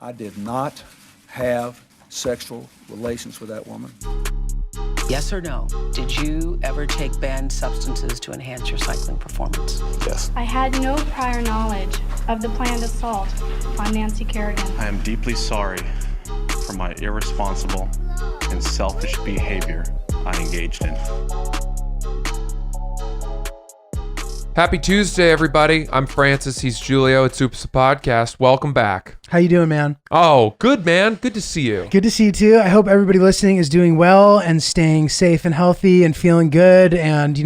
I did not have sexual relations with that woman. Yes or no? Did you ever take banned substances to enhance your cycling performance? Yes. I had no prior knowledge of the planned assault on Nancy Kerrigan. I am deeply sorry for my irresponsible and selfish behavior I engaged in. Happy Tuesday, everybody. I'm Francis. He's Giulio. It's Oops, a podcast. Welcome back. How you doing, man? Oh, good, man. Good to see you. Good to see you, too. I hope everybody listening is doing well and staying safe and healthy and feeling good and,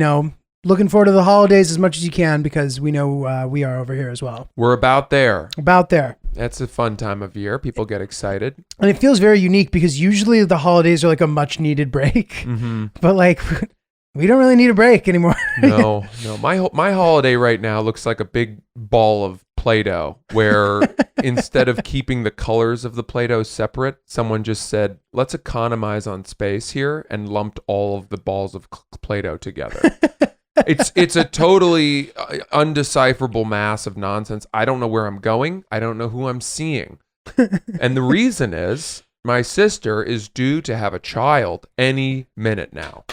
looking forward to the holidays as much as you can because we know we are over here as well. We're about there. About there. That's a fun time of year. People get excited. And it feels very unique because usually the holidays are like a much-needed break. Mm-hmm. But, we don't really need a break anymore. No. My holiday right now looks like a big ball of Play-Doh where instead of keeping the colors of the Play-Doh separate, someone just said, let's economize on space here and lumped all of the balls of Play-Doh together. It's a totally undecipherable mass of nonsense. I don't know where I'm going. I don't know who I'm seeing. And the reason is my sister is due to have a child any minute now.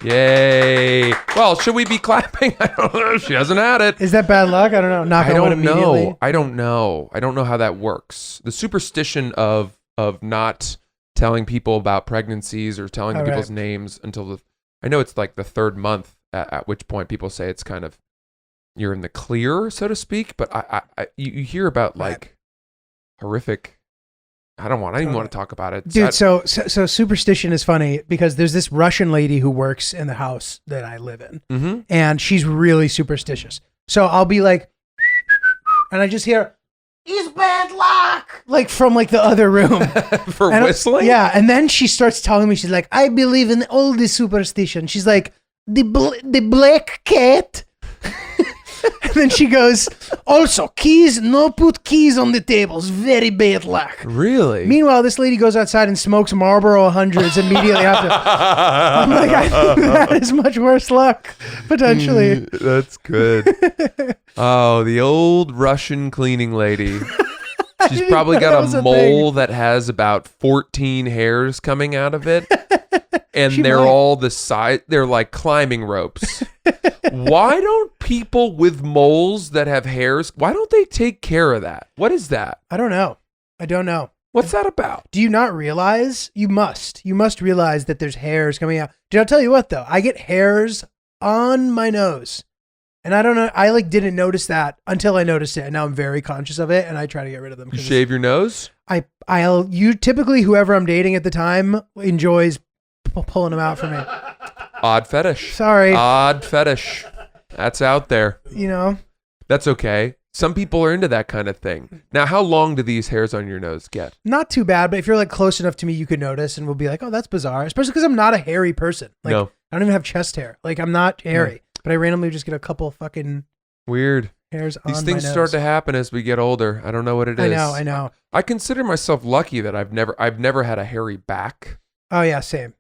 Yay. Well, should we be clapping? I don't know. She hasn't had it. Is that bad luck? I don't know. Knock on wood immediately. I don't know how that works. The superstition of not telling people about pregnancies or telling people's names until I know it's like the third month at which point people say it's kind of you're in the clear, so to speak. But you hear about like horrific. I don't even want to talk about it. Dude, so superstition is funny because there's this Russian lady who works in the house that I live in. Mm-hmm. And she's really superstitious. So I'll be like, and I just hear, "It's bad luck," like from like the other room. For whistling? Yeah. And then she starts telling me, she's like, I believe in all this superstition. She's like, the black cat. And then she goes, also keys, no put keys on the tables. Very bad luck. Really? Meanwhile, this lady goes outside and smokes Marlboro 100s immediately after. I'm like, I think that is much worse luck, potentially. That's good. Oh, the old Russian cleaning lady. She's probably got a mole that has about 14 hairs coming out of it. And they're all the size, they're like climbing ropes. Why don't people with moles that have hairs, why don't they take care of that? What is that? I don't know. What's that about? Do you not realize? You must realize that there's hairs coming out. Dude, I'll tell you what though. I get hairs on my nose. And I don't know, I didn't notice that until I noticed it. And now I'm very conscious of it and I try to get rid of them. You shave your nose? You typically, whoever I'm dating at the time enjoys pulling them out for me. Odd fetish. Sorry. Odd fetish. That's out there. That's okay. Some people are into that kind of thing. Now, how long do these hairs on your nose get? Not too bad, but if you're close enough to me, you could notice and we'll be like, oh, that's bizarre. Especially because I'm not a hairy person. No. I don't even have chest hair. I'm not hairy, but I randomly just get a couple fucking weird hairs on my nose. These things start to happen as we get older. I don't know what it is. I know. I consider myself lucky that I've never had a hairy back. Oh yeah, same.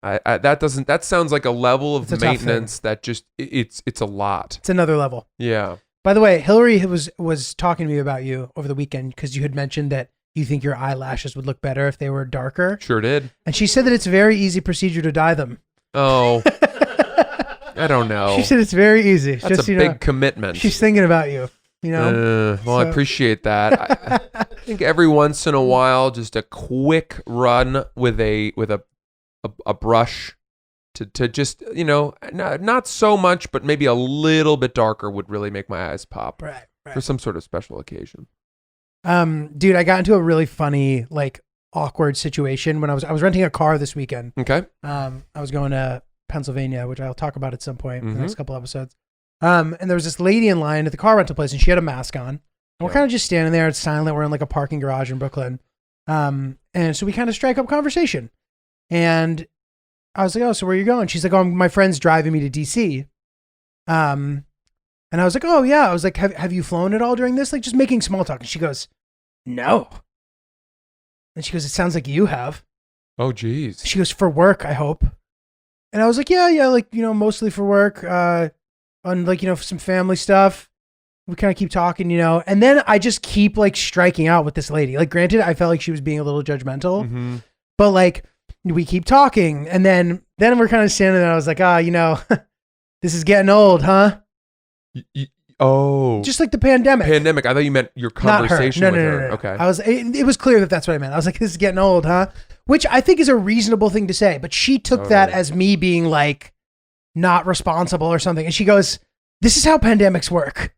That sounds like a level of maintenance that just it's a lot. It's another level. Yeah. By the way, Hillary was talking to me about you over the weekend because you had mentioned that you think your eyelashes would look better if they were darker. Sure did. And she said that it's a very easy procedure to dye them. Oh. I don't know. She said it's very easy. That's just, a big commitment. She's thinking about you. I appreciate that. I think every once in a while, just a quick run with a brush to just, not so much, but maybe a little bit darker would really make my eyes pop. Right. For some sort of special occasion. Dude, I got into a really funny, awkward situation when I was renting a car this weekend. Okay. I was going to Pennsylvania, which I'll talk about at some point in the next couple episodes. And there was this lady in line at the car rental place and she had a mask on. And we're kind of just standing there. It's silent. We're in a parking garage in Brooklyn. And so we kind of strike up conversation. And I was like, oh, so where are you going? She's like, oh, my friend's driving me to DC. And I was like, oh yeah. I was like, have you flown at all during this? Just making small talk. And she goes, no. And she goes, it sounds like you have. Oh, geez. She goes, for work, I hope. And I was like, yeah, mostly for work. On some family stuff. we kind of keep talking, and then I just keep like striking out with this lady. Like, granted, I felt like she was being a little judgmental, but like we keep talking, and then we're kind of standing there. I was like, this is getting old, huh? Oh, Just like the pandemic. I thought you meant your Not her. conversation No, with no, her. no, no. Okay. It was clear that that's what I meant. I was like, this is getting old, huh? Which I think is a reasonable thing to say, but she took that as me being like not responsible or something. And she goes, this is how pandemics work.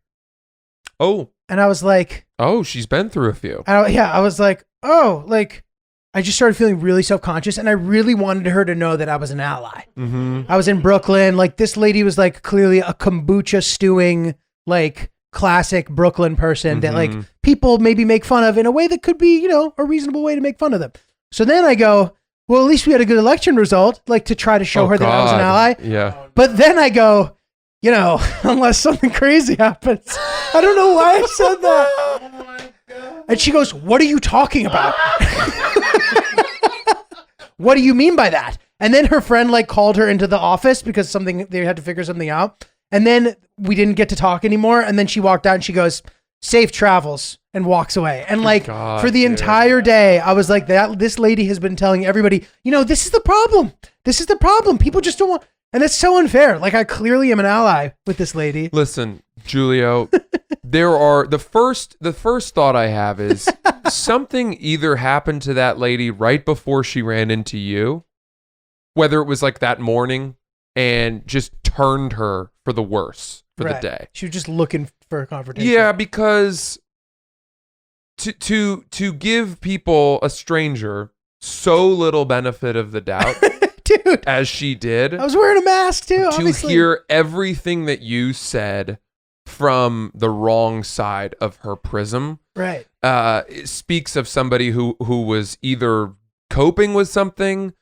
Oh. And I was like, oh, she's been through a few. I was like, oh, like I just started feeling really self-conscious, and I really wanted her to know that I was an ally. I was in Brooklyn. Like, this lady was like clearly a kombucha stewing, like classic Brooklyn person that like people maybe make fun of in a way that could be, a reasonable way to make fun of them. So then I go, well, at least we had a good election result, like to try to show her that I was an ally. Yeah. But then I go, unless something crazy happens. I don't know why I said that. Oh my God. And she goes, what are you talking about? What do you mean by that? And then her friend like called her into the office because they had to figure something out. And then we didn't get to talk anymore. And then she walked out and she goes, safe travels, and walks away. And like for the entire day, I was like, this lady has been telling everybody, this is the problem. This is the problem. People just don't want, and that's so unfair. Like, I clearly am an ally with this lady. Listen, Giulio, the first thought I have is something either happened to that lady right before she ran into you, whether it was like that morning and just turned her for the worse for the day. She was just looking for a confrontation. Yeah, because to give people, a stranger, so little benefit of the doubt, dude, as she did, I was wearing a mask too. To obviously. hear everything that you said from the wrong side of her prism, right? It speaks of somebody who was either coping with something.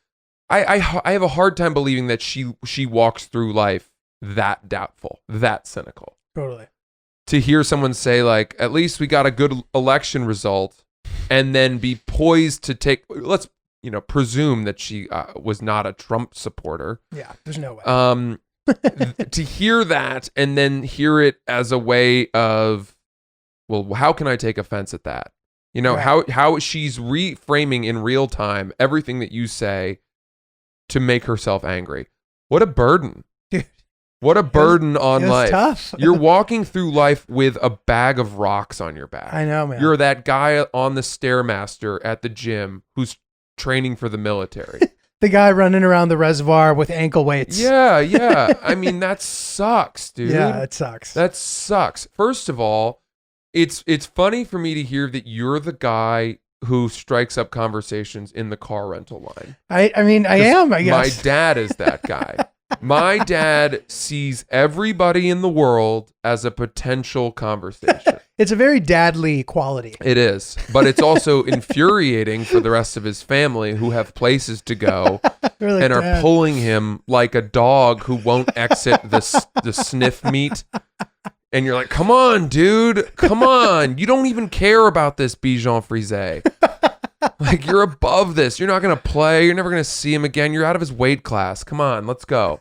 I have a hard time believing that she walks through life that doubtful, that cynical. Totally. To hear someone say like, at least we got a good election result, and then be poised to take, let's presume that she was not a Trump supporter. Yeah, there's no way. To hear that and then hear it as a way of, well, how can I take offense at that? Right. How she's reframing in real time everything that you say to make herself angry. What a burden. Dude. What a burden on life. Tough. You're walking through life with a bag of rocks on your back. I know, man. You're that guy on the Stairmaster at the gym who's training for the military. The guy running around the reservoir with ankle weights. Yeah. I mean, that sucks, dude. Yeah, it sucks. That sucks. First of all, it's funny for me to hear that you're the guy who strikes up conversations in the car rental line. I am, I guess. My dad is that guy. My dad sees everybody in the world as a potential conversation. It's a very dadly quality. It is, but it's also infuriating for the rest of his family who have places to go Really, and are Dad. pulling him like a dog who won't exit the sniff meat. And you're like, come on, dude. Come on. You don't even care about this Bichon Frise. Like, you're above this. You're not going to play. You're never going to see him again. You're out of his weight class. Come on, let's go.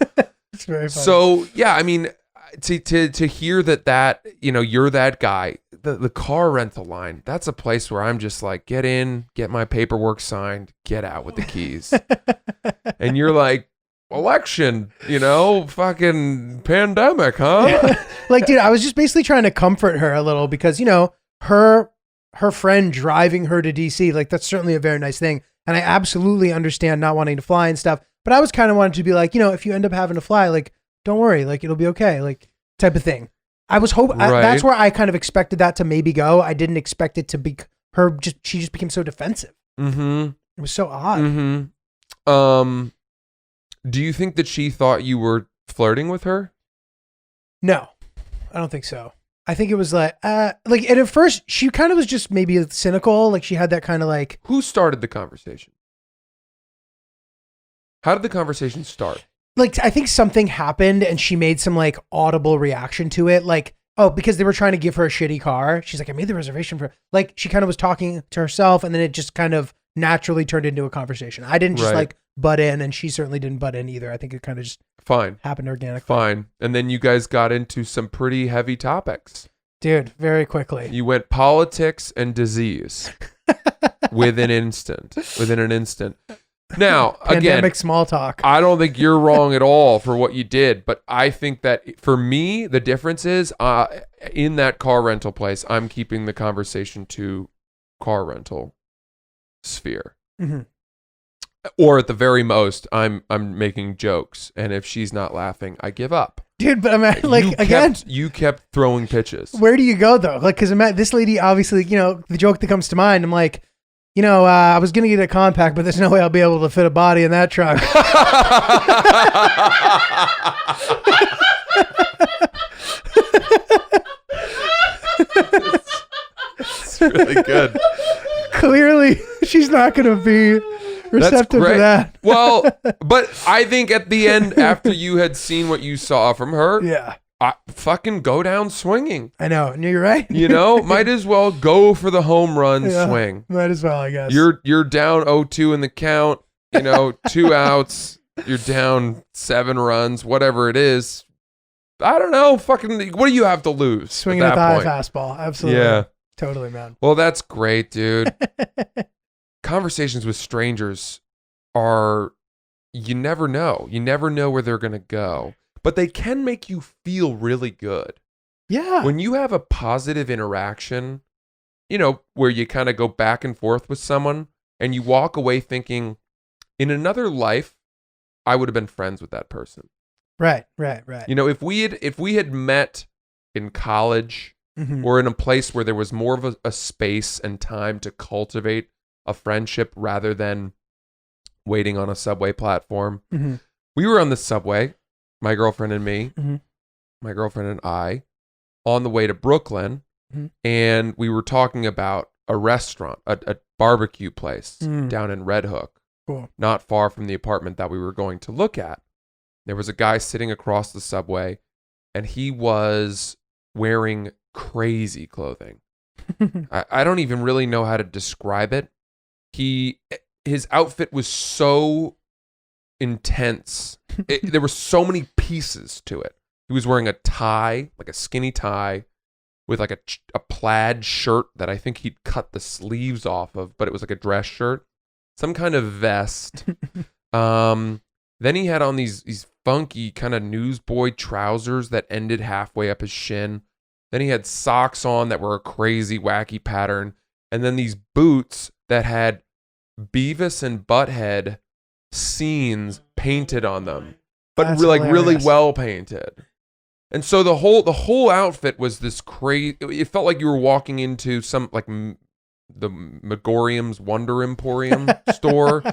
It's very funny. So, yeah, I mean, to hear that, you're that guy, the car rental line, that's a place where I'm just like, get in, get my paperwork signed, get out with the keys. And you're like, election, fucking pandemic, huh? Like, dude, I was just basically trying to comfort her a little because, her friend driving her to DC, like, that's certainly a very nice thing. And I absolutely understand not wanting to fly and stuff. But I was kind of wanting to be like, if you end up having to fly, like, don't worry, like, it'll be okay, like, type of thing. I was hoping, Right. that's where I kind of expected that to maybe go. I didn't expect it to be she just became so defensive. Mm-hmm. It was so odd. Mm-hmm. Do you think that she thought you were flirting with her? No, I don't think so. I think it was and at first she kind of was just maybe cynical. Like, she had that kind of like. Who started the conversation? How did the conversation start? Like, I think something happened and she made some like audible reaction to it. Like, oh, because they were trying to give her a shitty car. She's like, I made the reservation for, like, she kind of was talking to herself and then it just kind of naturally turned into a conversation. I didn't just Right. like butt in and she certainly didn't butt in either. I think it kind of just Fine. happened organically. Fine. And then you guys got into some pretty heavy topics. Dude, very quickly. You went politics and disease within an instant. Now, again, Pandemic small talk. I don't think you're wrong at all for what you did, but I think that for me, the difference is in that car rental place, I'm keeping the conversation to car rental sphere. Mhm. Or at the very most, I'm making jokes, and if she's not laughing, I give up. Dude, but I'm at, like, again, You kept throwing pitches. where do you go though? Like, because this lady, obviously, the joke that comes to mind, I'm like, I was going to get a compact, but there's no way I'll be able to fit a body in that truck. It's really good. Clearly, she's not going to be receptive to that. Well, but I think at the end, after you had seen what you saw from her, Yeah, fucking go down swinging. I know. And you're right. Might as well go for the home run Yeah, swing. Might as well, I guess. You're down 0-2 in the count, 2 outs, you're down 7 runs, whatever it is. I don't know, fucking what do you have to lose? Swinging at a that thigh point? fastball. Absolutely. Yeah. Totally, man. Well, that's great, dude. Conversations with strangers you never know. You never know where they're going to go, but they can make you feel really good. Yeah. When you have a positive interaction, where you kind of go back and forth with someone and you walk away thinking, in another life, I would have been friends with that person. Right. If we had met in college Mhm. or in a place where there was more of a space and time to cultivate a friendship rather than waiting on a subway platform. Mhm. We were on the subway, my girlfriend and me, Mhm. my girlfriend and I, on the way to Brooklyn, Mhm. and we were talking about a restaurant, a barbecue place down in Red Hook, Cool. not far from the apartment that we were going to look at. There was a guy sitting across the subway, and he was wearing crazy clothing. I don't even really know how to describe it. His outfit was so intense. There were so many pieces to it. He was wearing a tie, like a skinny tie, with like a plaid shirt that I think he'd cut the sleeves off of, but it was like a dress shirt, some kind of vest. Then he had on these funky kind of newsboy trousers that ended halfway up his shin. Then he had socks on that were a crazy, wacky pattern. And then these boots that had Beavis and Butthead scenes painted on them, but That's really hilarious. well painted. And so the whole outfit was this crazy. It felt like you were walking into some like the Megorium's Wonder Emporium store,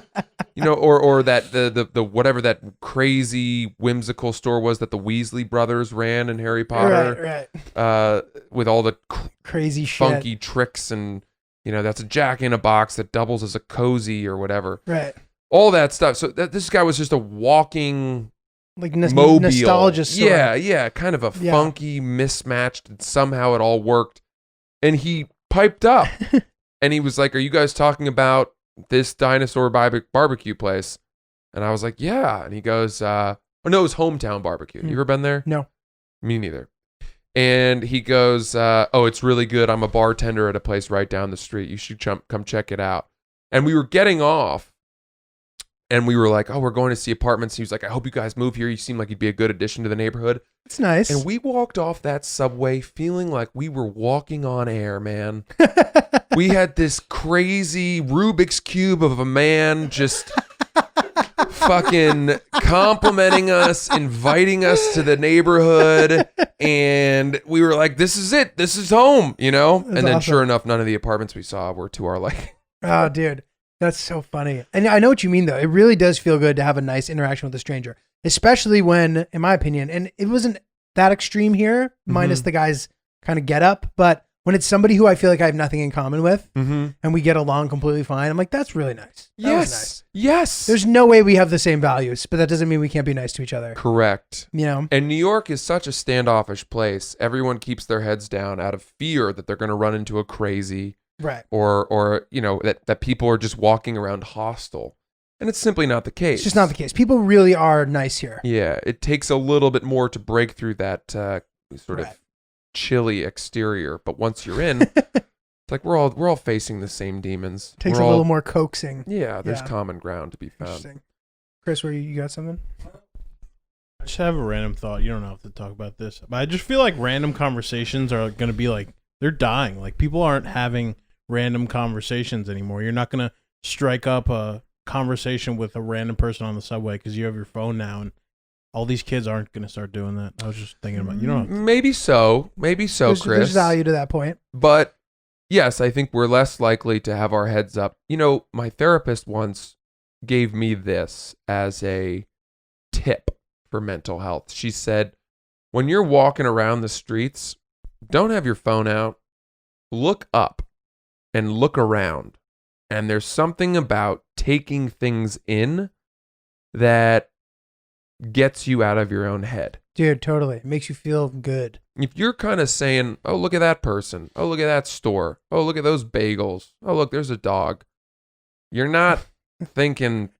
or that the whatever that crazy whimsical store was that the Weasley brothers ran in Harry Potter, Right. with all the Crazy shit. funky tricks and that's a Jack in a Box that doubles as a cozy or whatever. Right. All that stuff. So this guy was just a walking Like mobile. nostalgia store. Yeah, kind of a funky, mismatched, and somehow it all worked. And he piped up, and he was like, "Are you guys talking about this dinosaur barbecue place?" And I was like, "Yeah." And he goes, "Oh no, it was Hometown Barbecue. You ever been there?" No. Me neither. And he goes, "Oh, it's really good. I'm a bartender at a place right down the street. You should come check it out." And we were getting off, and we were like, "Oh, we're going to see apartments." He was like, "I hope you guys move here. You seem like you'd be a good addition to the neighborhood." It's nice. And we walked off that subway feeling like we were walking on air, man. We had this crazy Rubik's Cube of a man just fucking complimenting us, inviting us to the neighborhood. And we were like, this is it. This is home, And then awesome. sure enough, none of the apartments we saw were to our liking. Oh, dude. That's so funny. And I know what you mean, though. It really does feel good to have a nice interaction with a stranger, especially when, in my opinion, and it wasn't that extreme here, minus the guy's kind of get up, but when it's somebody who I feel like I have nothing in common with and we get along completely fine, I'm like, that's really nice. That was nice. Yes. There's no way we have the same values, but that doesn't mean we can't be nice to each other. Correct. And New York is such a standoffish place. Everyone keeps their heads down out of fear that they're going to run into a crazy, right. or that people are just walking around hostile. And it's simply not the case. It's just not the case. People really are nice here. Yeah, it takes a little bit more to break through that sort of Right. chilly exterior, but once you're in, it's like we're all facing the same demons. Takes We're a all- little more coaxing. Yeah, there's Yeah. common ground to be found. Interesting. Chris, you got something? I just have a random thought. You don't have to talk about this, but I just feel like random conversations are going to be like, they're dying. Like, people aren't having random conversations anymore. You're not going to strike up a conversation with a random person on the subway because you have your phone now, and all these kids aren't going to start doing that. I was just thinking about, you know, Maybe so, Chris. There's value to that point. But yes, I think we're less likely to have our heads up. You know, my therapist once gave me this as a tip for mental health. She said, when you're walking around the streets, don't have your phone out. Look up and look around. And there's something about taking things in that gets you out of your own head. Dude, totally. It makes you feel good. If you're kind of saying, oh, look at that person. Oh, look at that store. Oh, look at those bagels. Oh, look, there's a dog. You're not thinking,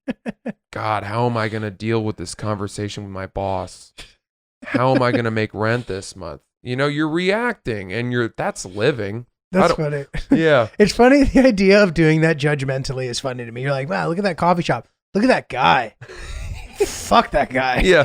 God, how am I going to deal with this conversation with my boss? How am I going to make rent this month? You know, you're reacting and that's living. That's funny. Yeah. It's funny. The idea of doing that judgmentally is funny to me. You're like, wow, look at that coffee shop. Look at that guy. Fuck that guy. Yeah.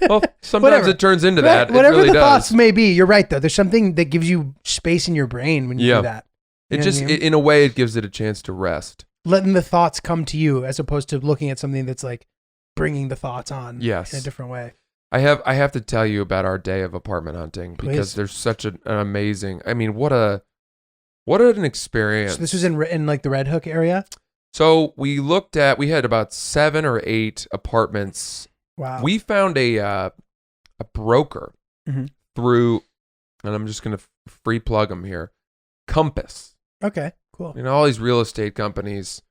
Well, sometimes Whatever. it turns into Right, that. whatever it really the does. thoughts may be, you're right, though. There's something that gives you space in your brain when you Yeah. do that. You It know just, what I mean? in a way, it gives it a chance to rest. Letting the thoughts come to you as opposed to looking at something that's like bringing the thoughts on Yes. in a different way. I have to tell you about our day of apartment hunting because Please. there's such an amazing. I mean, what an experience. So this was in like the Red Hook area? So we had about 7 or 8 apartments. Wow. We found a broker Mhm. through, and I'm just gonna free plug them here, Compass. Okay, cool. You know, all these real estate companies.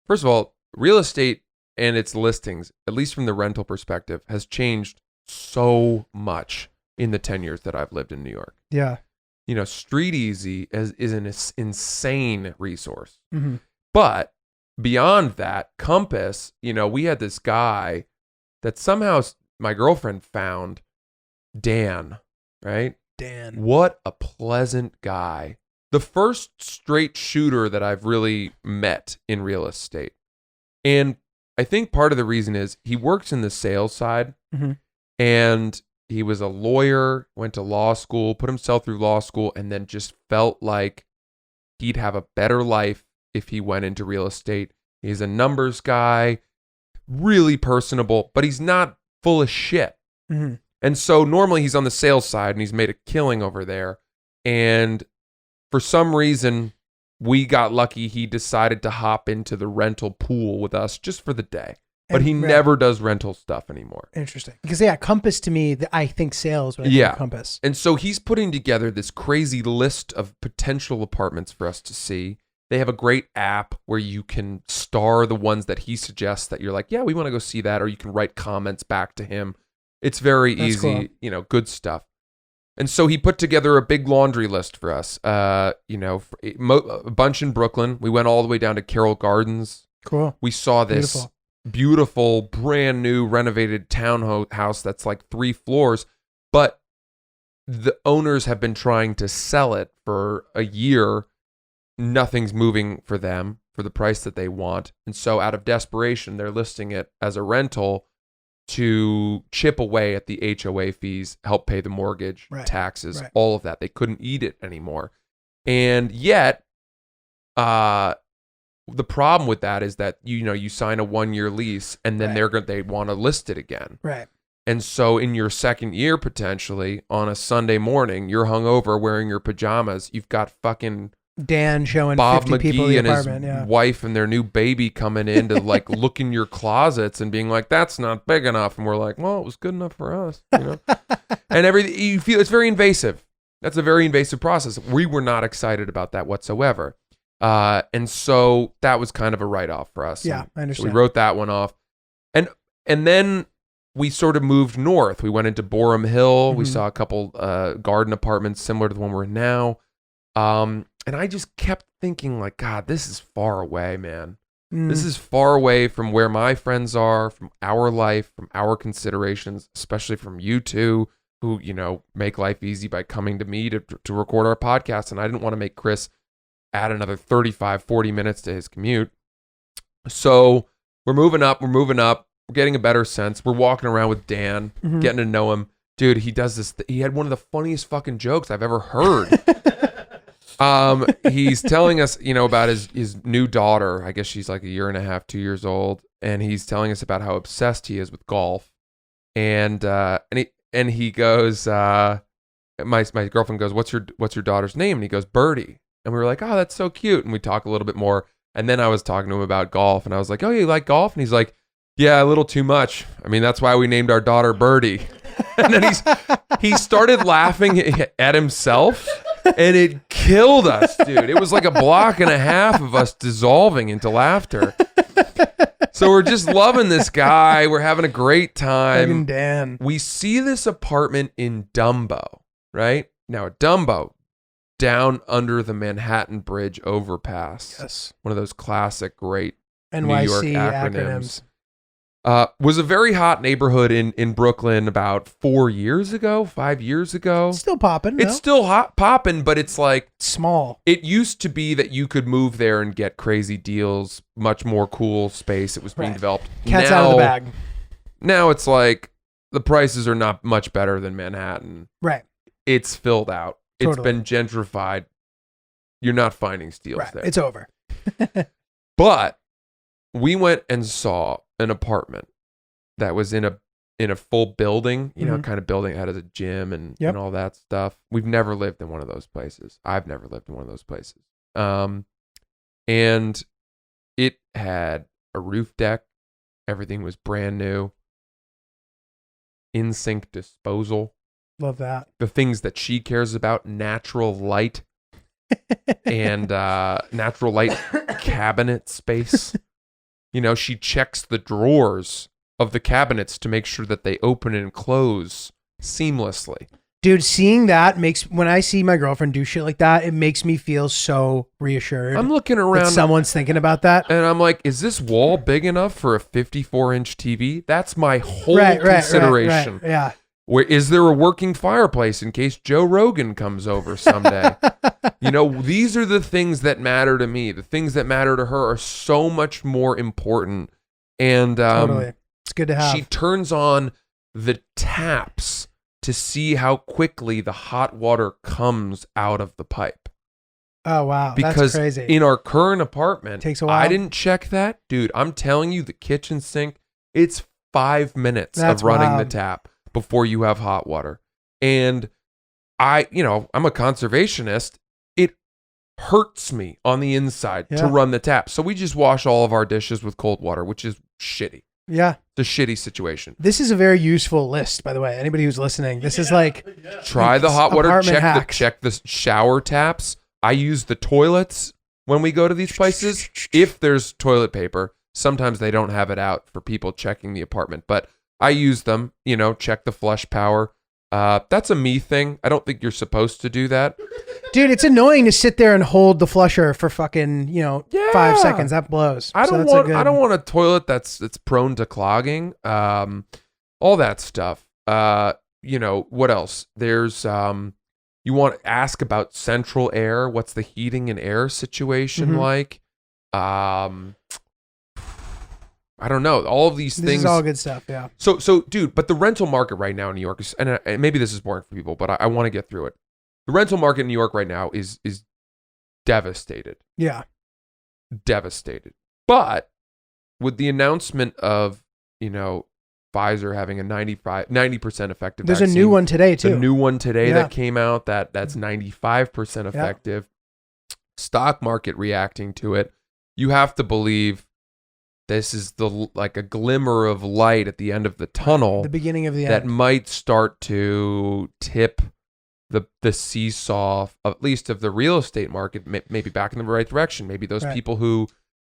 First of all, real estate and its listings, at least from the rental perspective, has changed so much in the 10 years that I've lived in New York. Yeah. You know, Street Easy is an insane resource. Mm-hmm. But beyond that, Compass, you know, we had this guy that somehow my girlfriend found, Dan, right? Dan. What a pleasant guy. The first straight shooter that I've really met in real estate. And I think part of the reason is he works in the sales side, Mm-hmm. and he was a lawyer, went to law school, put himself through law school, and then just felt like he'd have a better life if he went into real estate. He's a numbers guy, really personable, but he's not full of shit. Mm-hmm. And so normally he's on the sales side and he's made a killing over there. And for some reason, we got lucky. He decided to hop into the rental pool with us just for the day. But he never does rental stuff anymore. Interesting. Because, yeah, Compass to me, I think sales, when I think Compass. And so he's putting together this crazy list of potential apartments for us to see. They have a great app where you can star the ones that he suggests that you're like, yeah, we want to go see that. Or you can write comments back to him. It's very That's easy, cool. you know, good stuff. And so he put together a big laundry list for us. You know, a bunch in Brooklyn. We went all the way down to Carroll Gardens. Cool. We saw this beautiful, brand new, renovated townhouse that's like 3 floors, but the owners have been trying to sell it for a year. Nothing's moving for them for the price that they want. And so out of desperation, they're listing it as a rental to chip away at the HOA fees, help pay the mortgage, taxes, all of that. They couldn't eat it anymore. And yet, the problem with that is that you sign a 1-year lease and then they want to list it again. Right. And so in your second year, potentially on a Sunday morning, you're hungover wearing your pajamas. You've got fucking Dan showing Bob 50 people in McGee the and his apartment. wife and their new baby coming in to like look in your closets and being like, that's not big enough. And we're like, well, it was good enough for us. You know? And everything, you feel it's very invasive. That's a very invasive process. We were not excited about that whatsoever. And so that was kind of a write-off for us. Yeah, And I understand. So we wrote that one off. And then we sort of moved north. We went into Borum Hill. We Mhm. saw a couple garden apartments similar to the one we're in now. And I just kept thinking like, God, this is far away, man. This is far away from where my friends are, from our life, from our considerations, especially from you two. who, you know, make life easy by coming to me to record our podcast. And I didn't want to make Chris add another 35, 40 minutes to his commute. So we're moving up. We're getting a better sense. We're walking around with Dan, getting to know him. Dude, he does this. He had one of the funniest fucking jokes I've ever heard. He's telling us, you know, about his new daughter. I guess she's like 1.5 years, 2 years old. And he's telling us about how obsessed he is with golf. And he goes, my girlfriend goes, what's your daughter's name? And he goes, Birdie. And we were like, oh, that's so cute. And we talk a little bit more. And then I was talking to him about golf. And I was like, oh, you like golf? And he's like, yeah, a little too much. I mean, that's why we named our daughter Birdie. And then he started laughing at himself. And it killed us, dude. It was like 1.5 blocks of us dissolving into laughter. So we're just loving this guy. We're having a great time. Fucking Dan. We see this apartment in Dumbo, right? Now, Dumbo, down under the Manhattan Bridge overpass. Yes. One of those classic, great NYC New York acronyms. Was a very hot neighborhood in Brooklyn about 5 years ago. Still popping. It's still hot popping, but it's like small. It used to be that you could move there and get crazy deals, much more cool space. It was being developed. Cat's out of the bag. Now it's like the prices are not much better than Manhattan. Right. It's filled out. Totally. It's been gentrified. You're not finding steals there. It's over. But we went and saw an apartment that was in a full building, you know, kind of building that has a gym and all that stuff. We've never lived in one of those places. I've never lived in one of those places. And it had a roof deck. Everything was brand new. In-sink disposal. Love that. The things that she cares about, natural light and natural light cabinet space. You know, she checks the drawers of the cabinets to make sure that they open and close seamlessly. Dude, seeing that when I see my girlfriend do shit like that, it makes me feel so reassured. I'm looking around. That someone's thinking about that. And I'm like, is this wall big enough for a 54-inch TV? That's my whole consideration. Right. Yeah. Where is there a working fireplace in case Joe Rogan comes over someday? You know, these are the things that matter to me. The things that matter to her are so much more important. And totally. It's good to have. She turns on the taps to see how quickly the hot water comes out of the pipe. Oh, wow. Because that's crazy. In our current apartment, takes a while. I didn't check that. Dude, I'm telling you, the kitchen sink, it's 5 minutes of running the tap before you have hot water. And I'm a conservationist. It hurts me on the inside to run the tap. So we just wash all of our dishes with cold water, which is shitty. Yeah. It's a shitty situation. This is a very useful list, by the way. Anybody who's listening, this is like try the hot water, hacks. check the shower taps. I use the toilets when we go to these places. If there's toilet paper, sometimes they don't have it out for people checking the apartment, but I use them, check the flush power. That's a me thing. I don't think you're supposed to do that. Dude, it's annoying to sit there and hold the flusher for fucking, 5 seconds. That blows. I don't want a toilet that's prone to clogging. All that stuff. What else? There's you want to ask about central air. What's the heating and air situation like? I don't know. All of these things. This is all good stuff, yeah. So, dude, but the rental market right now in New York is, and maybe this is boring for people, but I want to get through it. The rental market in New York right now is devastated. Yeah. Devastated. But with the announcement of, Pfizer having a 90% effective There's vaccine. a new one today, too. A new one today that came out that's 95% effective. Stock market reacting to it. You have to believe this is like a glimmer of light at the end of the tunnel. The beginning of the that end. might start to tip the seesaw, at least of the real estate market, maybe back in the right direction. Maybe those people who,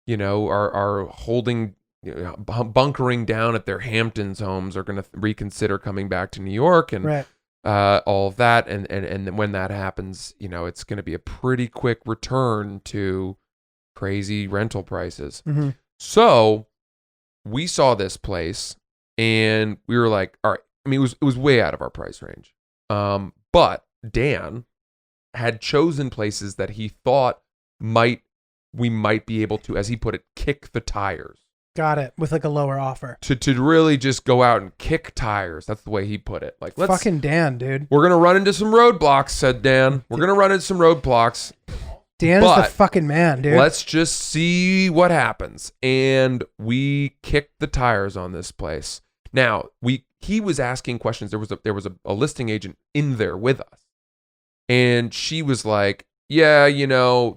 are holding, bunkering down at their Hamptons homes are going to reconsider coming back to New York and all of that. And when that happens, it's going to be a pretty quick return to crazy rental prices. Mm-hmm. So we saw this place and we were like, all right. I mean, it was way out of our price range. But Dan had chosen places that he thought we might be able to, as he put it, kick the tires. Got it. With like a lower offer. To really just go out and kick tires. That's the way he put it. Like, Fucking Dan, dude. we're going to run into some roadblocks, said Dan. We're going to run into some roadblocks. Dan is the fucking man, dude. Let's just see what happens. And we kicked the tires on this place. Now, he was asking questions. There was a listing agent in there with us. And she was like, yeah,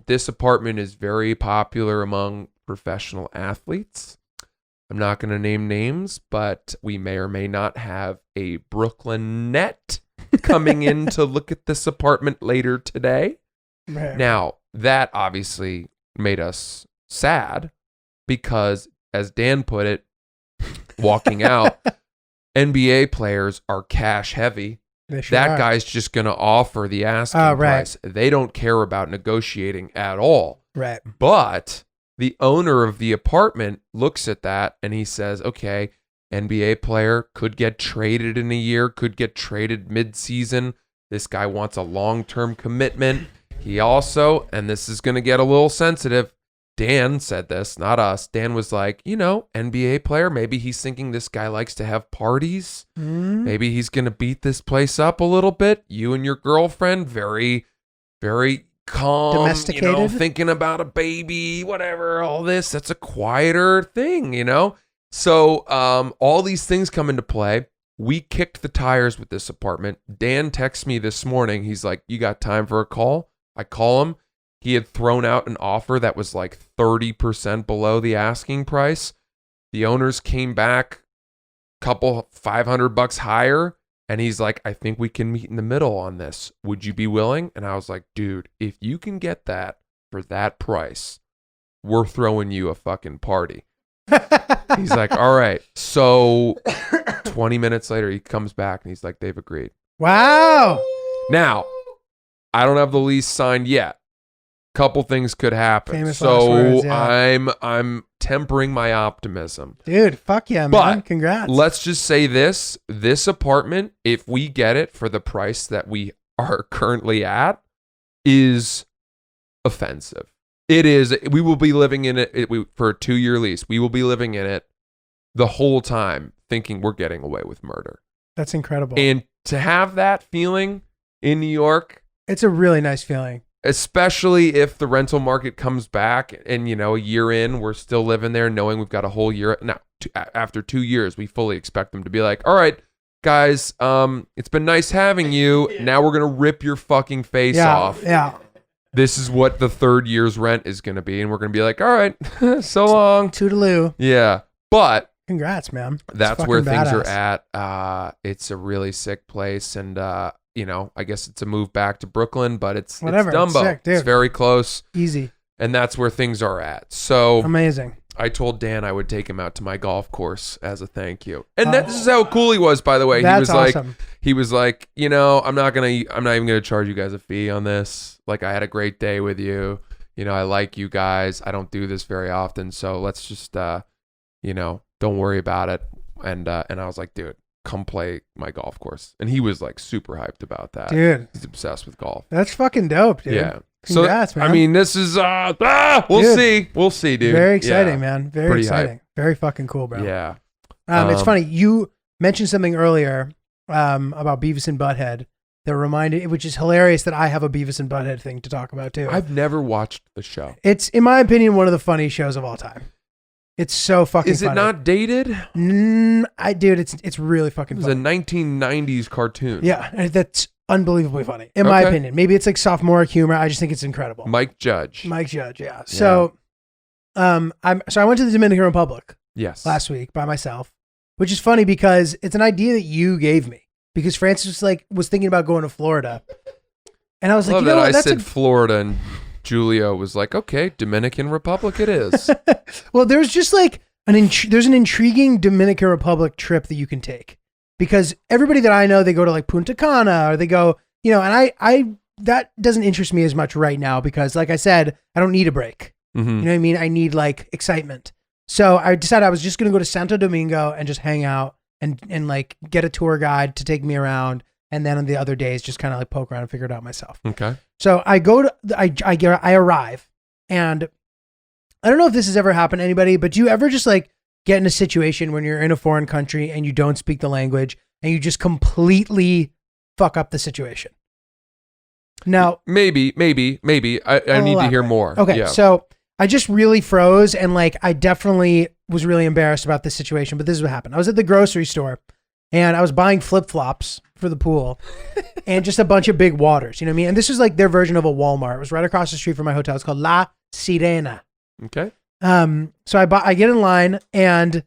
this apartment is very popular among professional athletes. I'm not going to name names, but we may or may not have a Brooklyn net coming in to look at this apartment later today. Right. Now, that obviously made us sad because, as Dan put it, walking out, NBA players are cash heavy. That guy's just going to offer the asking price. They don't care about negotiating at all. Right. But the owner of the apartment looks at that and he says, okay, NBA player could get traded in a year, could get traded mid-season. This guy wants a long-term commitment. He also, and this is going to get a little sensitive, Dan said this, not us. Dan was like, NBA player, maybe he's thinking this guy likes to have parties. Maybe he's going to beat this place up a little bit. You and your girlfriend, very, very calm, domesticated, thinking about a baby, whatever, all this. That's a quieter thing, So all these things come into play. We kicked the tires with this apartment. Dan texts me this morning. He's like, you got time for a call? I call him. He had thrown out an offer that was like 30% below the asking price. The owners came back couple $500 higher. And he's like, I think we can meet in the middle on this. Would you be willing? And I was like, dude, if you can get that for that price, we're throwing you a fucking party. He's like, all right. So 20 minutes later, he comes back and he's like, they've agreed. Wow. Now, I don't have the lease signed yet. Couple things could happen. Famous last words, yeah. I'm tempering my optimism. Dude, fuck yeah, man. But congrats. Let's just say this apartment, if we get it for the price that we are currently at, is offensive. It is. We will be living in it for a 2-year lease. We will be living in it the whole time thinking we're getting away with murder. That's incredible. And to have that feeling in New York, it's a really nice feeling. Especially if the rental market comes back and, a year in, we're still living there knowing we've got a whole year. Now, after 2 years, we fully expect them to be like, all right, guys, it's been nice having you. Now we're going to rip your fucking face off. Yeah. This is what the third year's rent is going to be. And we're going to be like, all right, so long. Toodaloo. Yeah. But congrats, man. That's where things are at. It's a really sick place. And, I guess it's a move back to Brooklyn, but it's Dumbo. It's sick, dude. It's very close. Easy. And that's where things are at. So amazing. I told Dan I would take him out to my golf course as a thank you. And this is how cool he was, by the way. That's awesome. He was like, I'm not even gonna charge you guys a fee on this. Like, I had a great day with you. I like you guys. I don't do this very often. So let's just don't worry about it. And I was like, dude, come play my golf course. And he was like super hyped about that. Dude. He's obsessed with golf. That's fucking dope, dude. Yeah. Congrats, man. I mean, this is we'll see. We'll see, dude. Very exciting, man. Very Pretty exciting. Hype. Very fucking cool, bro. Yeah. It's funny. You mentioned something earlier about Beavis and Butthead that reminded, which is hilarious that I have a Beavis and Butthead thing to talk about too. I've never watched the show. It's, in my opinion, one of the funniest shows of all time. It's so fucking funny. Is it not dated? Dude, it's really fucking funny. It was a 1990s cartoon. Yeah, that's unbelievably funny, in my opinion. Maybe it's like sophomoric humor. I just think it's incredible. Mike Judge, yeah. So, I went to the Dominican Republic. Yes. Last week by myself, which is funny because it's an idea that you gave me because Francis was thinking about going to Florida, and I was like, I said Florida and Giulio was like, okay, Dominican Republic it is. Well, there's just like there's an intriguing Dominican Republic trip that you can take because everybody that I know, they go to like Punta Cana or they go, and I that doesn't interest me as much right now because like I said, I don't need a break. Mm-hmm. You know what I mean? I need like excitement. So I decided I was just going to go to Santo Domingo and just hang out and like get a tour guide to take me around and then on the other days just kind of like poke around and figure it out myself. Okay. So I arrive, and I don't know if this has ever happened to anybody, but do you ever just like get in a situation when you're in a foreign country and you don't speak the language and you just completely fuck up the situation? Now, Maybe. I need to hear more. Okay, Yeah. so I just really froze, and like I definitely was really embarrassed about this situation, but this is what happened. I was at the grocery store and I was buying flip-flops for the pool and just a bunch of big waters, you know what I mean? And this was like their version of a Walmart. It was right across the street from my hotel. It's called La Sirena. Okay. So I get in line and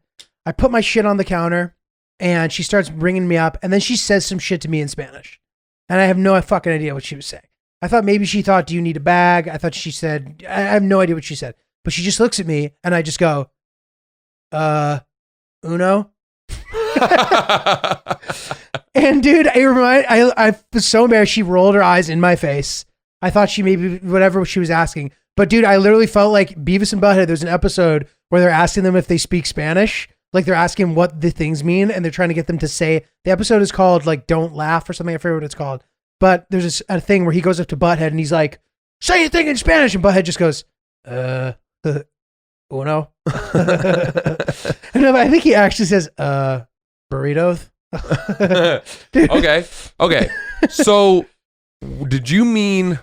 I put my shit on the counter and she starts bringing me up and then she says some shit to me in Spanish. And I have no fucking idea what she was saying. I thought maybe she thought, do you need a bag? I thought she said, I have no idea what she said, but she just looks at me and I just go, uno. And dude, I was so embarrassed. She rolled her eyes in my face. I thought she maybe whatever she was asking. But dude, I literally felt like Beavis and Butthead. There's an episode where they're asking them if they speak Spanish. Like they're asking what the things mean and they're trying to get them to say, the episode is called like Don't Laugh or something. I forget what it's called. But there's a thing where he goes up to Butthead and he's like, say a thing in Spanish. And Butthead just goes, uno. And I think he actually says, burritos. Okay. So did you mean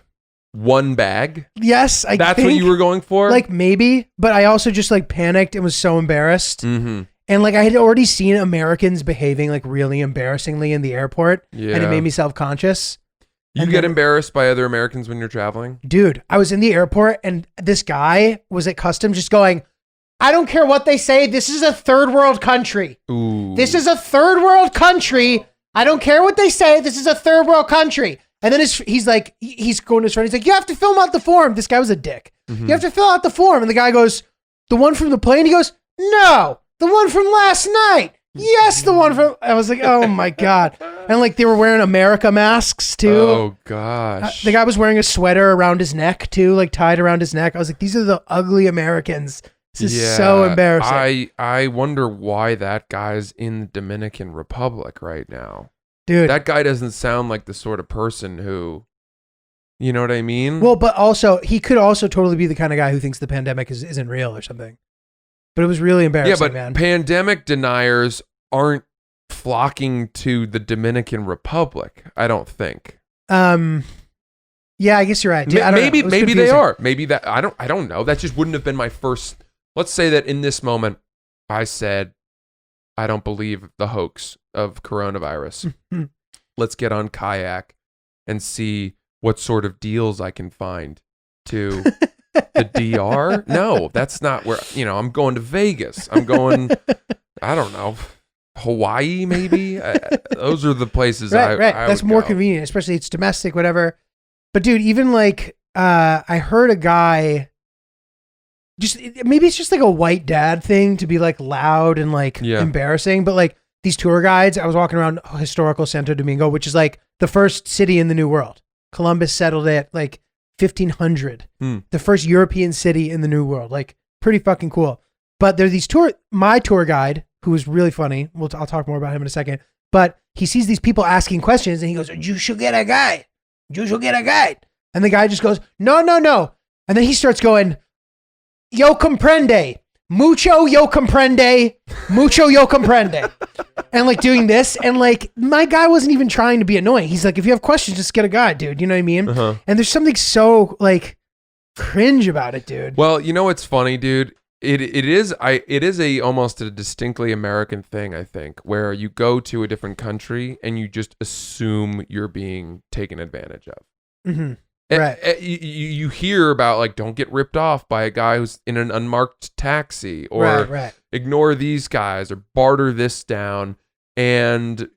one bag? Yes, That's what you were going for? Like maybe, but I also just like panicked and was so embarrassed. Mm-hmm. And like I had already seen Americans behaving like really embarrassingly in the airport. Yeah. And it made me self-conscious. You get embarrassed by other Americans when you're traveling? Dude, I was in the airport and this guy was at customs just going, I don't care what they say. This is a third world country. Ooh. This is a third world country. I don't care what they say. This is a third world country. And then he's like, he's going to his friend. He's like, you have to fill out the form. This guy was a dick. Mm-hmm. You have to fill out the form. And the guy goes, the one from the plane? He goes, no, the one from last night. Yes, the one from, I was like, oh my God. And like they were wearing America masks too. Oh gosh. The guy was wearing a sweater around his neck too, like tied around his neck. I was like, these are the ugly Americans. This is so embarrassing. I wonder why that guy's in the Dominican Republic right now. Dude. That guy doesn't sound like the sort of person who, you know what I mean? Well, but also, he could also totally be the kind of guy who thinks the pandemic isn't real or something. But it was really embarrassing, yeah, but man. pandemic deniers aren't flocking to the Dominican Republic, I don't think. Yeah, I guess you're right. Dude, I don't know. It was Maybe they confusing. are. Maybe that I don't know. That just wouldn't have been my first. Let's say that in this moment I said I don't believe the hoax of coronavirus. Let's get on Kayak and see what sort of deals I can find to the DR. No, that's not where, I'm going to Vegas. I'm going, I don't know, Hawaii maybe. Those are the places I That's would more go. convenient, especially it's domestic, whatever. But dude, even like, I heard a guy maybe it's just like a white dad thing to be like loud and like embarrassing, but like these tour guides, I was walking around historical Santo Domingo, which is like the first city in the New World. Columbus settled it like 1500, the first European city in the New World, like pretty fucking cool. But there are these my tour guide, who was really funny. I'll talk more about him in a second, but he sees these people asking questions and he goes, you should get a guide. You should get a guide. And the guy just goes, no. And then he starts going, yo comprende, mucho yo comprende, and like doing this, and like my guy wasn't even trying to be annoying. He's like, if you have questions, just get a guide, dude. You know what I mean? Uh-huh. And there's something so like cringe about it, dude. Well, you know what's funny, dude? It is a almost a distinctly American thing, I think, where you go to a different country and you just assume you're being taken advantage of. Mm-hmm. Right. You hear about like, don't get ripped off by a guy who's in an unmarked taxi, or right. ignore these guys, or barter this down. And,